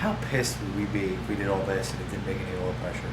How pissed would we be if we did all this and it didn't make any oil pressure?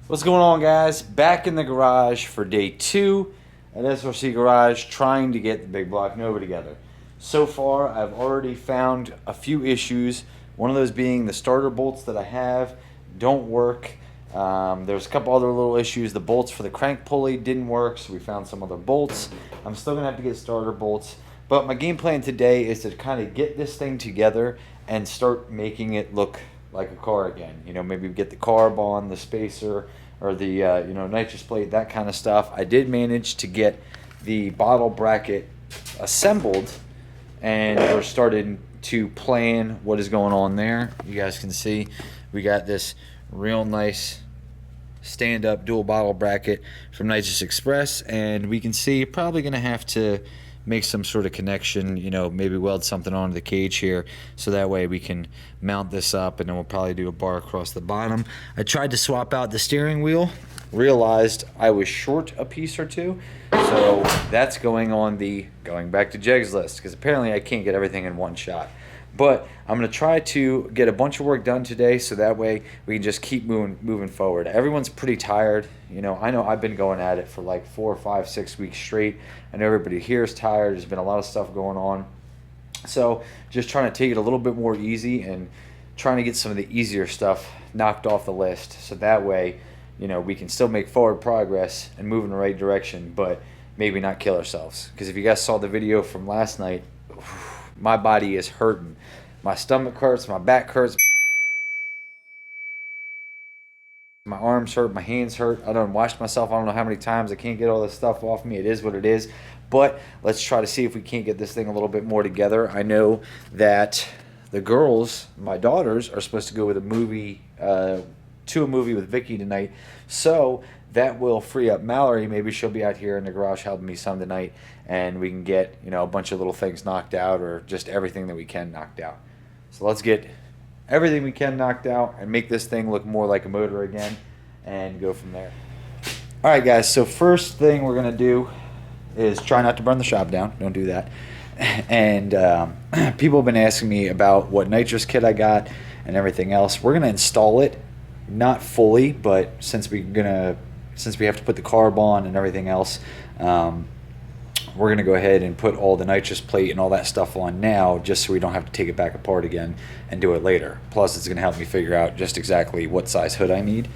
What's going on, guys? Back in the garage for day 2 at SRC Garage, trying to get the Big Block Nova together. So far, I've already found a few issues. One of those being the starter bolts that I have don't work. There's a couple other little issues. The bolts for the crank pulley didn't work, so we found some other bolts. I'm still gonna have to get starter bolts. But my game plan today is to kind of get this thing together and start making it look like a car again. You know, maybe get the carb on, the spacer, or the you know, nitrous plate, that kind of stuff. I did manage to get the bottle bracket assembled, and we're starting to plan what is going on there. You guys can see we got this real nice stand-up dual bottle bracket from Nitrous Express, and we can see probably gonna have to make some sort of connection, you know, maybe weld something onto the cage here so that way we can mount this up, and then we'll probably do a bar across the bottom. I tried to swap out the steering wheel, realized I was short a piece or two, so that's going on the going back to Jegs list, because apparently I can't get everything in one shot. But I'm going to try to get a bunch of work done today so that way we can just keep moving forward. Everyone's pretty tired. You know I've been going at it for like 4, 5, 6 weeks straight. I know everybody here is tired. There's been a lot of stuff going on. So just trying to take it a little bit more easy and trying to get some of the easier stuff knocked off the list. So that way, you know, we can still make forward progress and move in the right direction, but maybe not kill ourselves. Because if you guys saw the video from last night, my body is hurting. My stomach hurts, my back hurts, my arms hurt, my hands hurt. I done washed myself I don't know how many times. I can't get all this stuff off me. It is what it is. But let's try to see if we can't get this thing a little bit more together. I know that the girls, my daughters, are supposed to go with a movie, to a movie with Vicky tonight. So that will free up Mallory. Maybe she'll be out here in the garage helping me some tonight, and we can get, you know, a bunch of little things knocked out, or just everything that we can knocked out. So let's get everything we can knocked out and make this thing look more like a motor again and go from there. All right, guys, so first thing we're going to do is try not to burn the shop down. Don't do that. And people have been asking me about what nitrous kit I got and everything else. We're going to install it, not fully, but since we have to put the carb on and everything else, we're going to go ahead and put all the nitrous plate and all that stuff on now, just so we don't have to take it back apart again and do it later. Plus, it's going to help me figure out just exactly what size hood I need.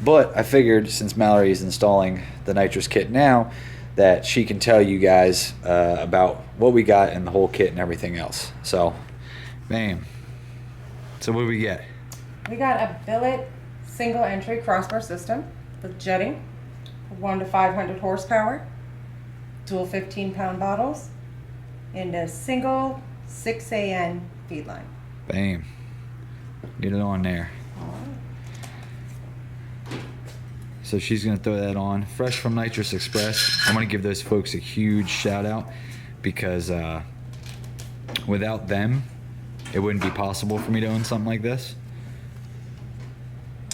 But I figured, since Mallory is installing the nitrous kit now, that she can tell you guys about what we got and the whole kit and everything else. So, bam. So what do we get? We got a billet single entry crossbar system with jetting, 1 to 500 horsepower, dual 15-pound bottles, and a single 6AN feed line. Bam. Get it on there. So she's going to throw that on. Fresh from Nitrous Express. I'm going to give those folks a huge shout out, because without them, it wouldn't be possible for me to own something like this.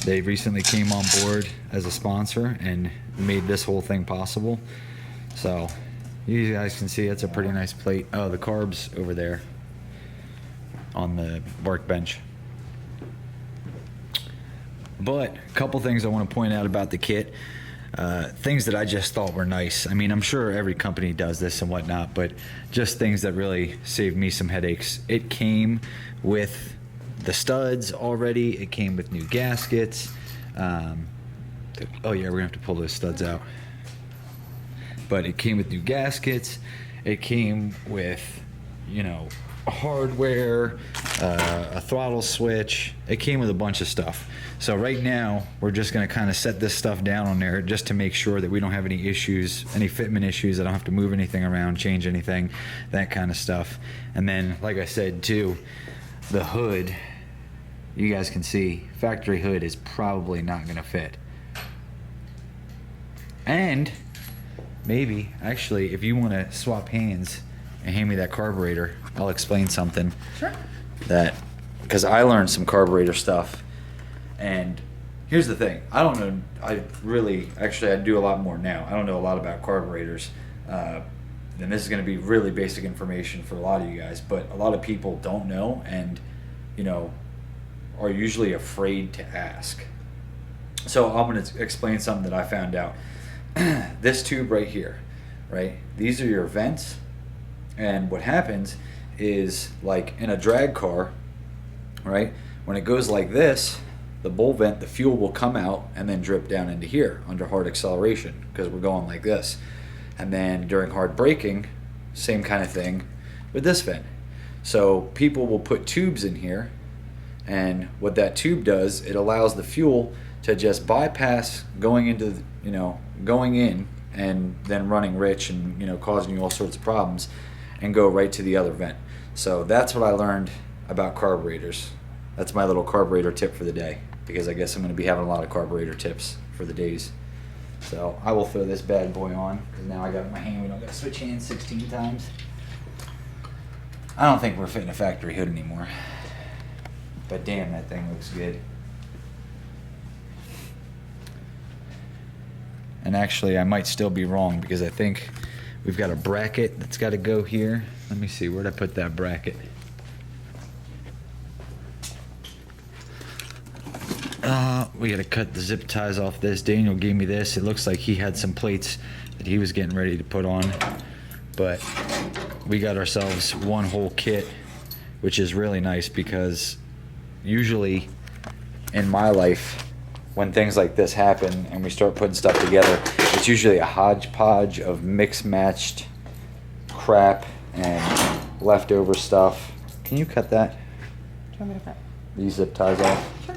They recently came on board as a sponsor and made this whole thing possible. So you guys can see it's a pretty nice plate. Oh, the carb's over there on the workbench. But a couple things I want to point out about the kit. Things that I just thought were nice. I mean, I'm sure every company does this and whatnot, but just things that really saved me some headaches. It came with the studs already. It came with new gaskets. Oh yeah, we're gonna have to pull those studs out. But it came with new gaskets. It came with, you know, hardware, a throttle switch. It came with a bunch of stuff. So right now we're just going to kind of set this stuff down on there just to make sure that we don't have any issues, any fitment issues. I don't have to move anything around, change anything, that kind of stuff. And then, like I said too, the hood, you guys can see factory hood is probably not going to fit. And maybe actually, if you want to swap hands and hand me that carburetor, I'll explain something. Sure. That, because I learned some carburetor stuff, and here's the thing. I don't know. I do a lot more now. I don't know a lot about carburetors. And this is going to be really basic information for a lot of you guys, but a lot of people don't know and, you know, are usually afraid to ask. So I'm going to explain something that I found out. This tube right here, right? These are your vents. And what happens is, like in a drag car, right? When it goes like this, the bowl vent, the fuel will come out and then drip down into here under hard acceleration because we're going like this. And then during hard braking, same kind of thing with this vent. So people will put tubes in here, and what that tube does, it allows the fuel to just bypass going into, you know, going in and then running rich and, you know, causing you all sorts of problems and go right to the other vent. So that's what I learned about carburetors. That's my little carburetor tip for the day, because I guess I'm going to be having a lot of carburetor tips for the days. So I will throw this bad boy on, because now I got it in my hand. We don't got to switch hands 16 times. I don't think we're fitting a factory hood anymore. But damn, that thing looks good. And actually, I might still be wrong, because I think we've got a bracket that's got to go here. Let me see, where'd I put that bracket? We got to cut the zip ties off this. Daniel gave me this. It looks like he had some plates that he was getting ready to put on. But we got ourselves one whole kit, which is really nice, because usually in my life, when things like this happen and we start putting stuff together, it's usually a hodgepodge of mixed-matched crap and leftover stuff. Can you cut that? Do you want me to cut? These zip ties off? Sure.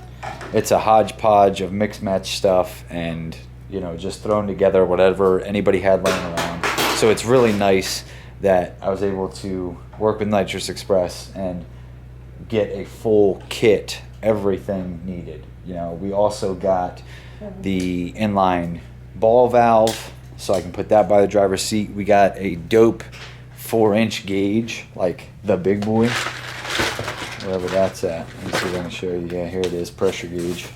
It's a hodgepodge of mixed-matched stuff and, you know, just thrown together whatever anybody had laying around. So it's really nice that I was able to work with Nitrous Express and get a full kit, everything needed. You know, we also got the inline ball valve, so I can put that by the driver's seat. We got a dope 4-inch gauge, like the big boy, wherever that's at. Let me see if I can show you. Yeah, here it is, pressure gauge.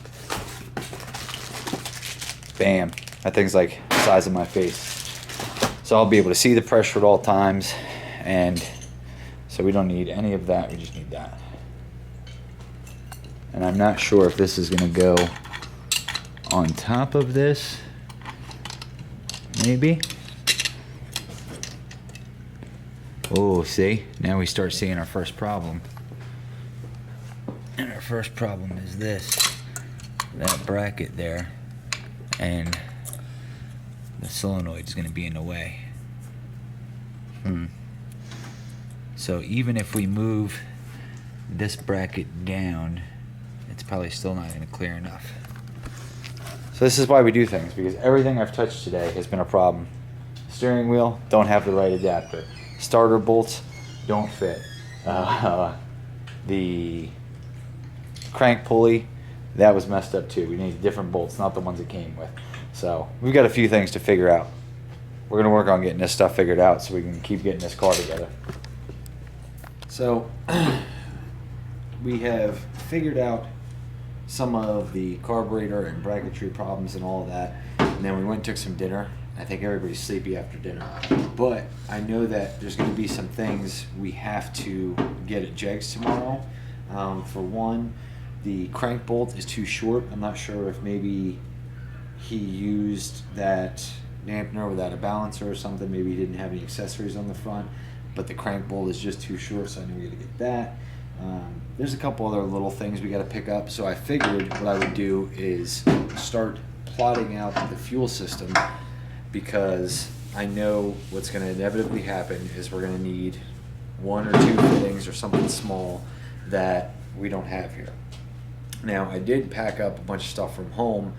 Bam, that thing's like the size of my face. So I'll be able to see the pressure at all times, and so we don't need any of that, we just need that. And I'm not sure if this is going to go on top of this. Maybe. Oh, see? Now we start seeing our first problem. And our first problem is this. That bracket there. And the solenoid is going to be in the way. So even if we move this bracket down, it's probably still not going to clear enough. So this is why we do things, because everything I've touched today has been a problem. Steering wheel, don't have the right adapter. Starter bolts, don't fit. The crank pulley, that was messed up too. We need different bolts, not the ones it came with. So we've got a few things to figure out. We're going to work on getting this stuff figured out so we can keep getting this car together. So we have figured out some of the carburetor and bracketry problems and all of that, and then we went and took some dinner. I think everybody's sleepy after dinner, but I know that there's going to be some things we have to get at Jegs tomorrow. For one, the crank bolt is too short. I'm not sure if maybe he used that dampener without a balancer or something. Maybe he didn't have any accessories on the front, but the crank bolt is just too short, so I know we got to get that. There's a couple other little things we got to pick up, so I figured what I would do is start plotting out the fuel system, because I know what's going to inevitably happen is we're going to need 1 or 2 fittings or something small that we don't have here. Now, I did pack up a bunch of stuff from home.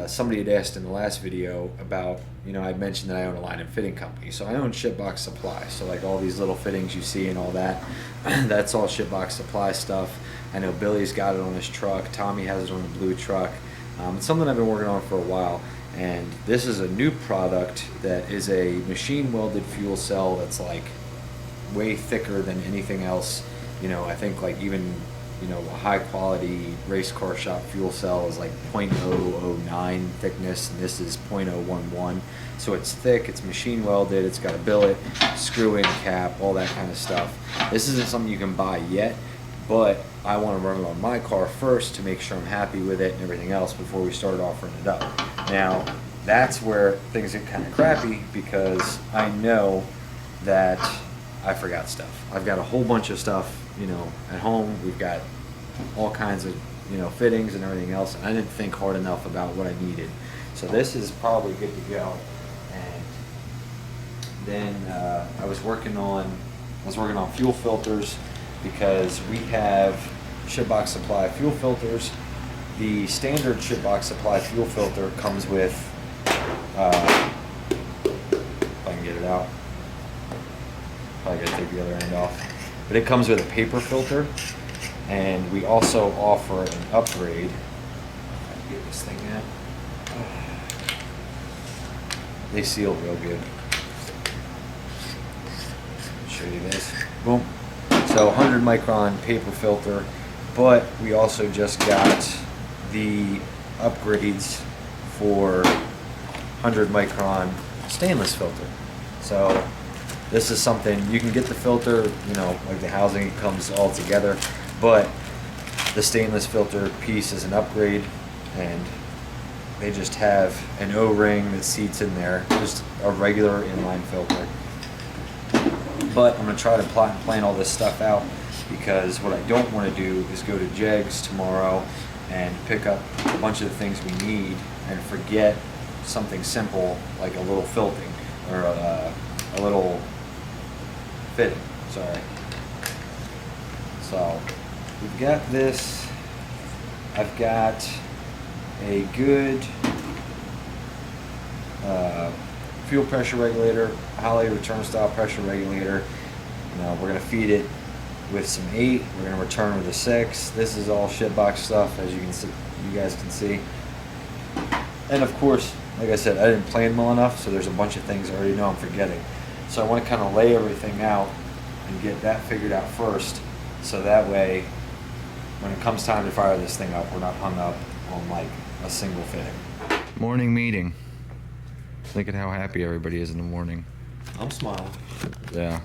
Somebody had asked in the last video about, you know, I mentioned that I own a line and fitting company. So I own SHITBOX Supply. So like all these little fittings you see and all that, that's all SHITBOX Supply stuff. I know Billy's got it on his truck. Tommy has it on the blue truck. It's something I've been working on for a while. And this is a new product that is a machine welded fuel cell that's like way thicker than anything else. You know, I think like even you know, a high quality race car shop fuel cell is like 0.009 thickness, and this is 0.011. So it's thick, it's machine welded, it's got a billet, screw in cap, all that kind of stuff. This isn't something you can buy yet, but I want to run it on my car first to make sure I'm happy with it and everything else before we start offering it up. Now, that's where things get kind of crappy, because I know that I forgot stuff. I've got a whole bunch of stuff, you know, at home. We've got all kinds of, you know, fittings and everything else, and I didn't think hard enough about what I needed. So this is probably good to go. And then I was working on fuel filters, because we have SHITBOX Supply fuel filters. The standard SHITBOX Supply fuel filter comes with, if I can get it out, probably gotta take the other end off, but it comes with a paper filter, and we also offer an upgrade. If I can get this thing out. They seal real good. Show you this. Boom. So 100 micron paper filter, but we also just got the upgrades for 100 micron stainless filter. So this is something, you can get the filter, you know, like the housing, it comes all together, but the stainless filter piece is an upgrade, and they just have an O-ring that seats in there, just a regular inline filter. But I'm going to try to plot and plan all this stuff out, because what I don't want to do is go to Jegs tomorrow and pick up a bunch of the things we need and forget something simple like a little filting or a little fitting. Sorry. So we've got this. I've got a good fuel pressure regulator, Holley return style pressure regulator. You know, we're gonna feed it with some 8. We're gonna return with a 6. This is all SHITBOX stuff, as you can see, you guys can see. And of course, like I said, I didn't plan well enough, so there's a bunch of things I already know I'm forgetting. So I want to kind of lay everything out and get that figured out first, so that way, when it comes time to fire this thing up, we're not hung up on like a single fitting. Morning meeting. Look at how happy everybody is in the morning. I'm smiling. Yeah.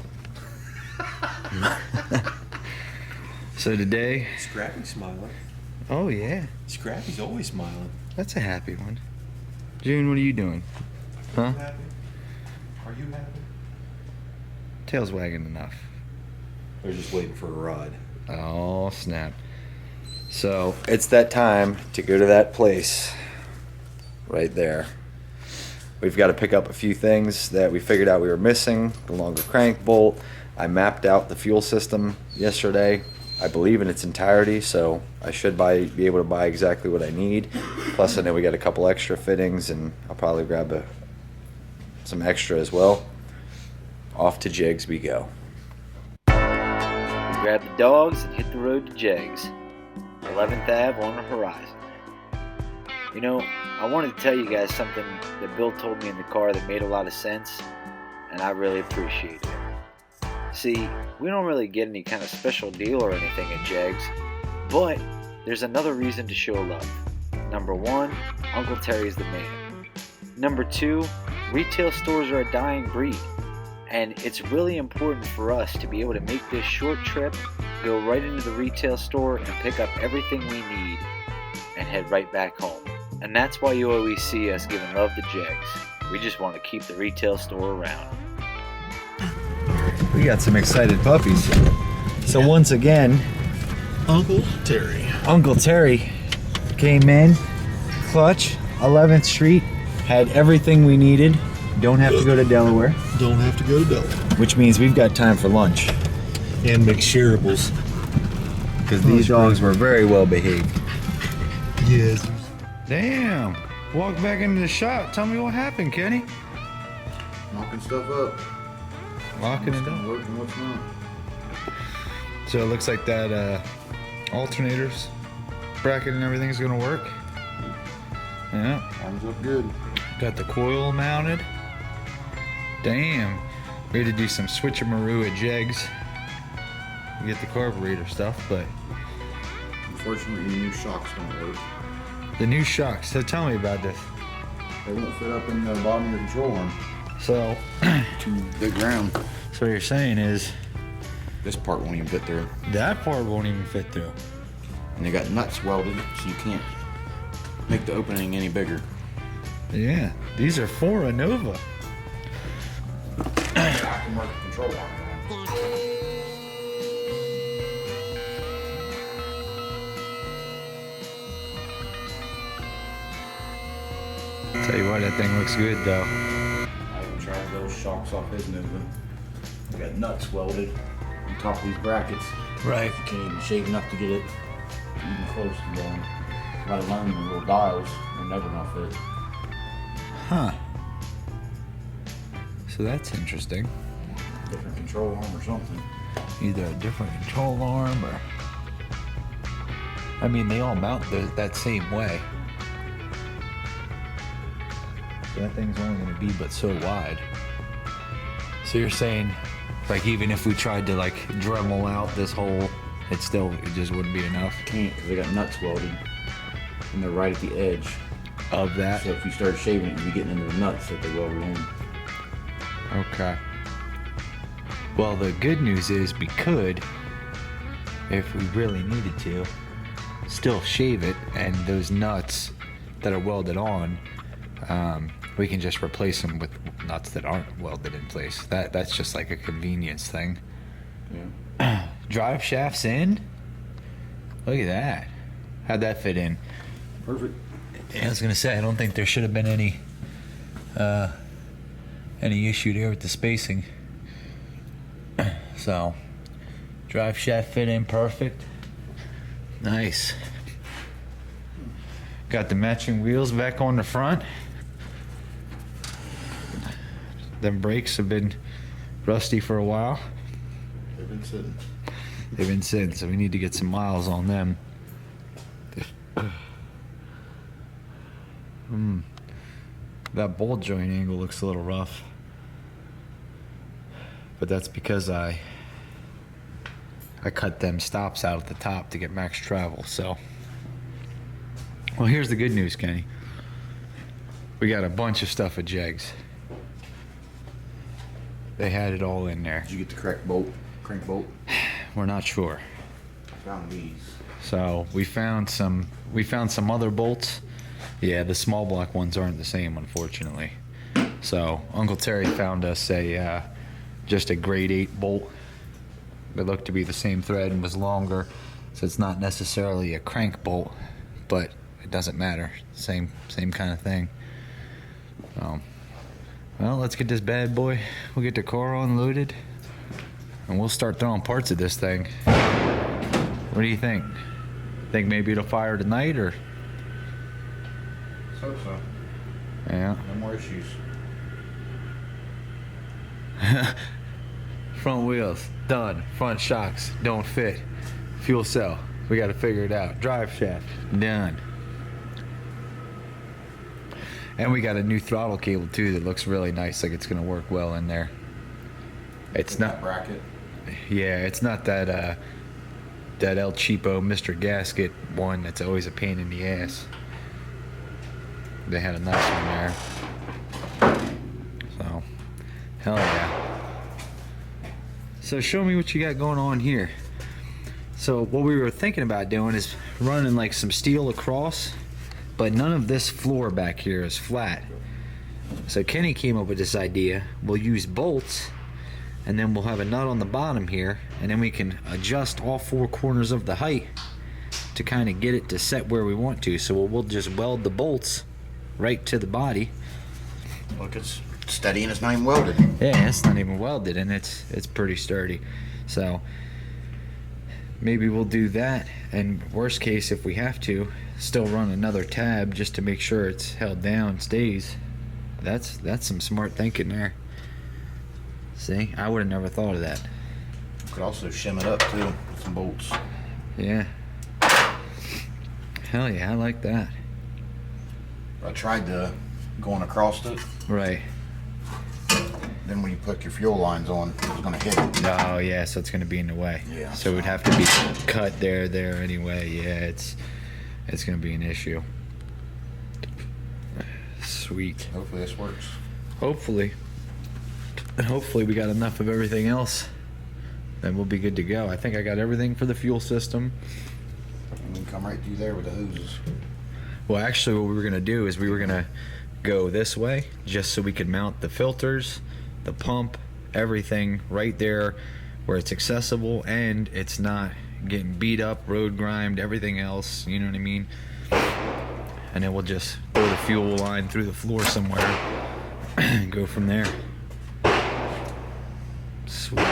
So today. Scrappy's smiling. Oh yeah. Scrappy's always smiling. That's a happy one. June, what are you doing? Huh? Are you happy? Are you happy? Tail's wagging enough. They're just waiting for a ride. Oh snap. So it's that time to go to that place right there. We've got to pick up a few things that we figured out we were missing. The longer crank bolt. I mapped out the fuel system yesterday, I believe in its entirety, so I should be able to buy exactly what I need. Plus I know we got a couple extra fittings, and I'll probably grab some extra as well. Off to Jegs we go. We grab the dogs and hit the road to Jegs, 11th Ave on the horizon. You know, I wanted to tell you guys something that Bill told me in the car that made a lot of sense, and I really appreciate it. See, we don't really get any kind of special deal or anything at Jegs, but there's another reason to show love. Number 1, Uncle Terry's the man. Number 2, retail stores are a dying breed, and it's really important for us to be able to make this short trip, go right into the retail store and pick up everything we need and head right back home. And that's why you always see us giving love to Jegs. We just want to keep the retail store around. We got some excited puppies. So once again, Uncle Terry came in, clutch, 11th Street, had everything we needed. Don't have to go to Delaware. Don't have to go to Delaware. Which means we've got time for lunch. And McShareables. Because these dogs were very well behaved. Yes. Damn. Walk back into the shop. Tell me what happened, Kenny. Knocking stuff up. Locking it up. Working, what's not. So it looks like that alternators bracket and everything is going to work. Yeah. Arms up good. Got the coil mounted. Damn. We had to do some switcheroo at Jegs to get the carburetor stuff, but Unfortunately, the new shocks don't work. The new shocks. So tell me about this. They won't fit up in the bottom of your control arm. So, Too big round. so what you're saying is This part won't even fit through. that part won't even fit through. And they got nuts welded, so you can't make the opening any bigger. Yeah, these are for a Nova. Aftermarket control arm. Tell you what, that thing looks good though. I even tried those shocks off his Nova. They got nuts welded on top of these brackets. Right. You can't even shave enough to get it even close to going. Let alone the little dials. They're never gonna fit. Huh. So that's interesting. Different control arm or something. Either a different control arm or... I mean, they all mount that same way. So that thing's only going to be but so wide. So you're saying, like, even if we tried to, like, Dremel out this hole, it just wouldn't be enough Can't, because they got nuts welded. And they're right at the edge. of that? So if you start shaving it, you'd be getting into the nuts that they welded on. Okay. Well, the good news is we could, if we really needed to, still shave it, and those nuts that are welded on, we can just replace them with nuts that aren't welded in place. That's just like a convenience thing. Yeah. Drive shafts in? Look at that. How'd that fit in? Perfect. Yeah, I was gonna say, I don't think there should have been any issue there with the spacing. So, drive shaft fit in perfect. Nice. Got the matching wheels back on the front. Them brakes have been rusty for a while. They've been sitting. They've been sitting, so we need to get some miles on them. That bolt joint angle looks a little rough, but that's because I cut them stops out at the top to get max travel. So, well, here's the good news, Kenny. We got a bunch of stuff at Jegs. They had it all in there. Did you get the correct bolt? Crank bolt? We're not sure. Found these. So we found some other bolts. Yeah, the small block ones aren't the same, unfortunately. So Uncle Terry found us just a grade 8 bolt. It looked to be the same thread and was longer, so it's not necessarily a crank bolt, but it doesn't matter. Same kind of thing. So, well, let's get this bad boy. We'll get the car unloaded, and we'll start throwing parts at this thing. What do you think? Think maybe it'll fire tonight, or? So. Yeah. No more issues. Front wheels, done. Front shocks, don't fit. Fuel cell, we gotta figure it out. Drive shaft, done. And we got a new throttle cable too that looks really nice, like it's gonna work well in there. It's not, bracket. yeah, it's not that El Cheapo Mr. Gasket one that's always a pain in the ass. They had a nice one there. So, hell yeah. So show me what you got going on here. So what we were thinking about doing is running like some steel across, but none of this floor back here is flat. So Kenny came up with this idea. We'll use bolts, and then we'll have a nut on the bottom here, and then we can adjust all 4 corners of the height to kind of get it to set where we want to. So we'll just weld the bolts right to the body. Look, it's steady and it's not even welded. Yeah, it's not even welded, and it's pretty sturdy. So maybe we'll do that, and worst case, if we have to, still run another tab just to make sure it's held down, stays. That's some smart thinking there. See, I would have never thought of that. You could also shim it up too with some bolts. Yeah. Hell yeah, I like that. I tried going across it. Right. then when you put your fuel lines on, it's gonna hit it. Oh yeah, so it's gonna be in the way. Yeah. So it would have to be cut there anyway. Yeah, it's gonna be an issue. Sweet. Hopefully this works. Hopefully. And hopefully we got enough of everything else. Then we'll be good to go. I think I got everything for the fuel system. And we can come right through there with the hoses. Well, actually what we were gonna do is we were gonna go this way just so we could mount the filters, the pump, everything right there where it's accessible and it's not getting beat up, road grimed, everything else, you know what I mean? And then we'll just throw the fuel line through the floor somewhere and go from there. Sweet.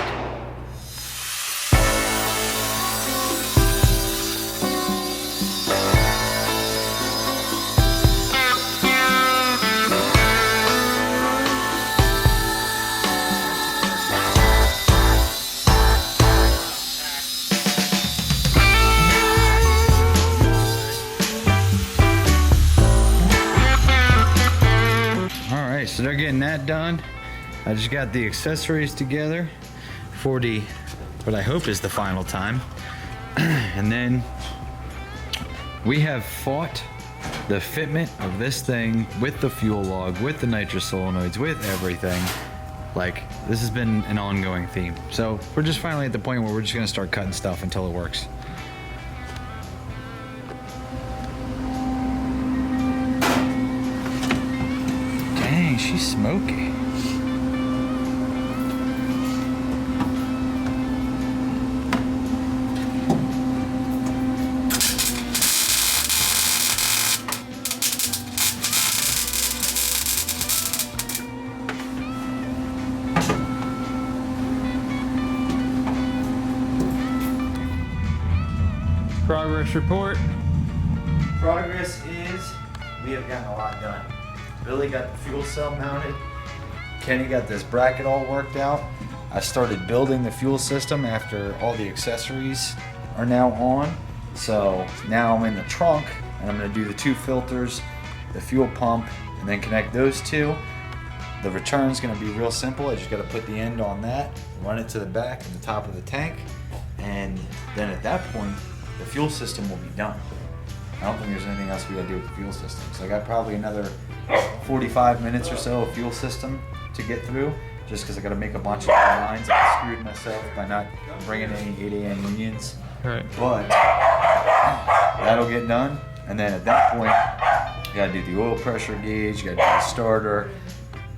So they're getting that done. I just got the accessories together for what I hope is the final time. And then we have fought the fitment of this thing with the fuel log, with the nitrous solenoids, with everything. Like, this has been an ongoing theme. So we're just finally at the point where we're just gonna start cutting stuff until it works. Dang, she's smoky. Progress report. Progress is we have gotten a lot done. Billy got the fuel cell mounted. Kenny got this bracket all worked out. I started building the fuel system after all the accessories are now on. So now I'm in the trunk and I'm gonna do the 2 filters, the fuel pump, and then connect those 2. The return's gonna be real simple. I just gotta put the end on that, run it to the back and the top of the tank, and then at that point, the fuel system will be done. I don't think there's anything else we gotta do with the fuel system. So I got probably another 45 minutes or so of fuel system to get through, just because I got to make a bunch of lines. I screwed myself by not bringing any 8 AM unions. Right. But that'll get done, and then at that point, you got to do the oil pressure gauge, you got to do the starter,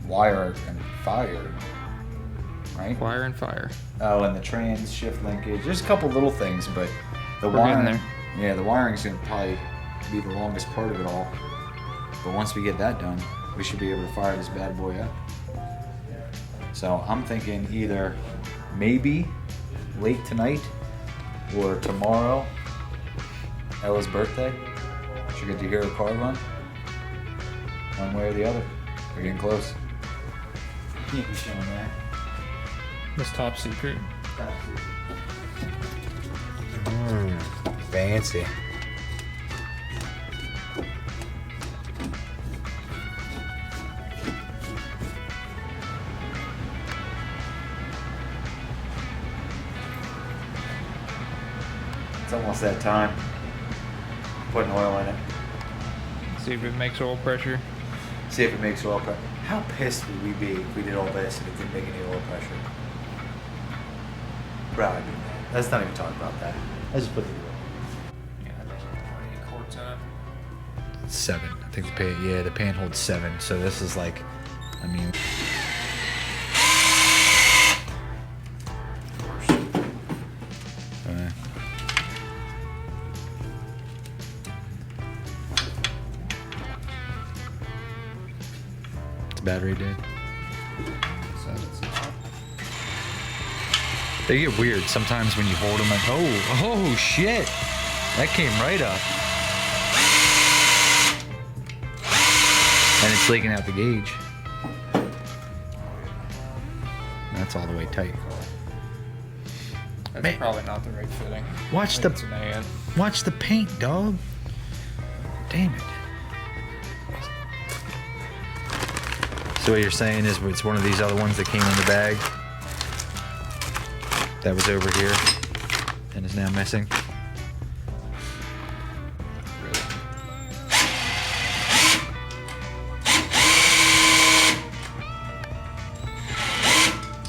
wire and fire, right? Wire and fire. Oh, and the trans shift linkage. There's a couple little things, but the We're getting wiring, there. yeah, the wiring's gonna probably be the longest part of it all. But once we get that done, we should be able to fire this bad boy up. So I'm thinking either maybe late tonight or tomorrow, Ella's birthday. She'll get to hear her car run. One way or the other. We're getting close. Can't be showing that. This top secret. Fancy. It's almost that time. Putting oil in it. See if it makes oil pressure. See if it makes oil pressure. How pissed would we be if we did all this and it didn't make any oil pressure? Bro, I'd be mad. Let's not even talk about that. Let's just put the Yeah, there's 28 quarts in it. 7. I think the pan, yeah, the pan holds 7. So this is like, I mean. It's battery dead. So it's not. They get weird sometimes when you hold them. And oh shit! That came right up. And it's leaking out the gauge. That's all the way tight. That's Man. probably not the right fitting. Watch I the think it's an AN. watch the paint, dog. Damn it. So what you're saying is it's one of these other ones that came in the bag that was over here and is now missing.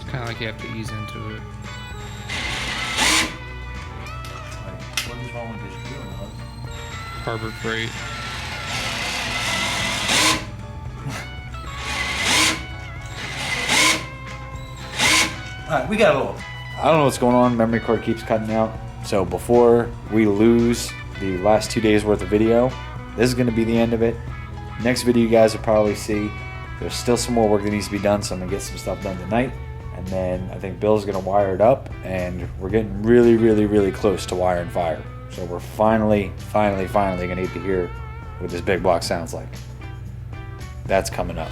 Kind of like you have to ease into it. What is wrong with this wheel, bud? Harbor Freight. Alright, we got a little. I don't know what's going on. Memory card keeps cutting out. So before we lose the last 2 days worth of video, this is going to be the end of it. Next video you guys will probably see. There's still some more work that needs to be done, so I'm going to get some stuff done tonight. And then I think Bill's going to wire it up, and we're getting really, really, really close to wire and fire. So we're finally going to need to hear what this big block sounds like. That's coming up.